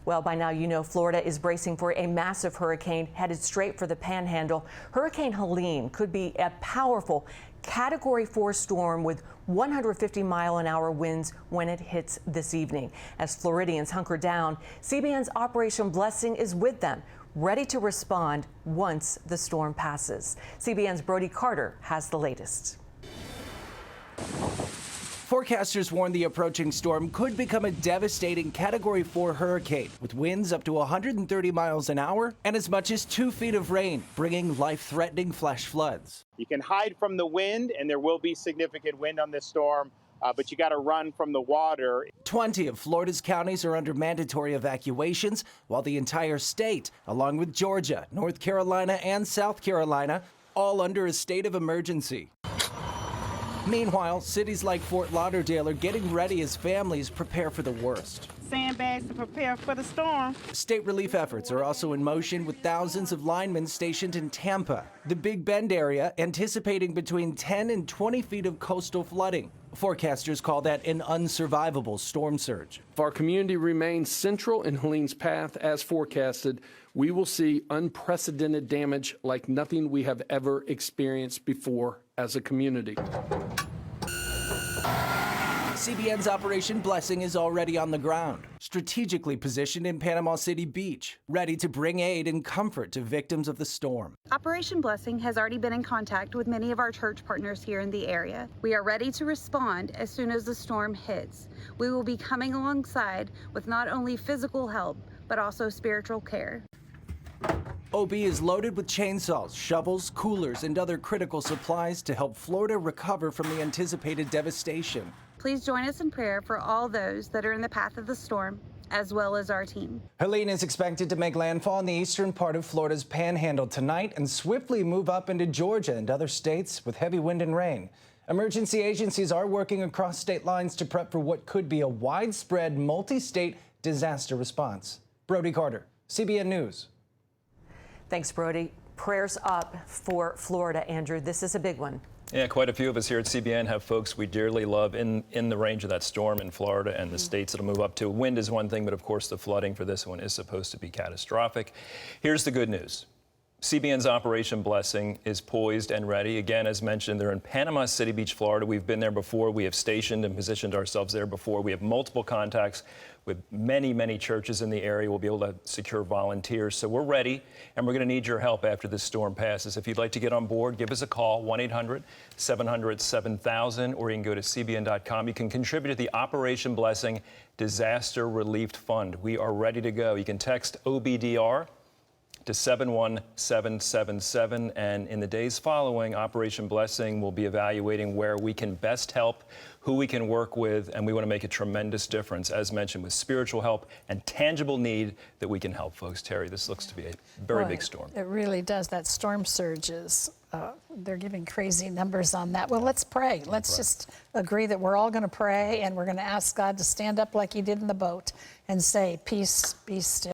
Well, by now you know Florida is bracing for a massive hurricane headed straight for the Panhandle. Hurricane Helene could be a powerful Category 4 storm with 150-mile-an-hour winds when it hits this evening. As Floridians hunker down, CBN's Operation Blessing is with them, ready to respond once the storm passes. CBN's Brody has the latest. Forecasters warn the approaching storm could become a devastating Category 4 hurricane with winds up to 130 miles an hour and as much as 2 feet of rain, bringing life-threatening flash floods. You can hide from the wind, and there will be significant wind on this storm, but you got to run from the water. 20 of Florida's counties are under mandatory evacuations, while the entire state, along with Georgia, North Carolina, and South Carolina, all under a state of emergency. Meanwhile, cities like Fort Lauderdale are getting ready as families prepare for the worst. Sandbags to prepare for the storm. State relief efforts are also in motion with thousands of linemen stationed in Tampa, the Big Bend area, anticipating between 10 and 20 feet of coastal flooding. Forecasters call that an unsurvivable storm surge. If our community remains central in Helene's path as forecasted, we will see unprecedented damage like nothing we have ever experienced before as a community. CBN's Operation Blessing is already on the ground, strategically positioned in Panama City Beach, ready to bring aid and comfort to victims of the storm. Operation Blessing has already been in contact with many of our church partners here in the area. We are ready to respond as soon as the storm hits. We will be coming alongside with not only physical help, but also spiritual care. OB is loaded with chainsaws, shovels, coolers, and other critical supplies to help Florida recover from the anticipated devastation. Please join us in prayer for all those that are in the path of the storm, as well as our team. Helene is expected to make landfall in the eastern part of Florida's Panhandle tonight and swiftly move up into Georgia and other states with heavy wind and rain. Emergency agencies are working across state lines to prep for what could be a widespread multi-state disaster response. Brody, CBN News. Thanks, Brody. Prayers up for Florida, Andrew. This is a big one. Yeah, quite a few of us here at CBN have folks we dearly love in the range of that storm in Florida and the states it'll move up to. Wind is one thing, but of course the flooding for this one is supposed to be catastrophic. Here's the good news. CBN's Operation Blessing is poised and ready. Again, as mentioned, they're in Panama City Beach, Florida. We've been there before. We have stationed and positioned ourselves there before. We have multiple contacts with many, many churches in the area. We'll be able to secure volunteers. So we're ready, and we're going to need your help after this storm passes. If you'd like to get on board, give us a call, 1-800-700-7000, or you can go to cbn.com. You can contribute to the Operation Blessing Disaster Relief Fund. We are ready to go. You can text OBDR to 71777, and in the days following, Operation Blessing will be evaluating where we can best help, who we can work with, and we want to make a tremendous difference, as mentioned, with spiritual help and tangible need that we can help folks. Terry, this looks to be a very big storm. It really does. That storm surge is, they're giving crazy numbers on that. Well, let's pray. Let's just agree that we're all going to pray, and we're going to ask God to stand up like he did in the boat and say, peace, be still.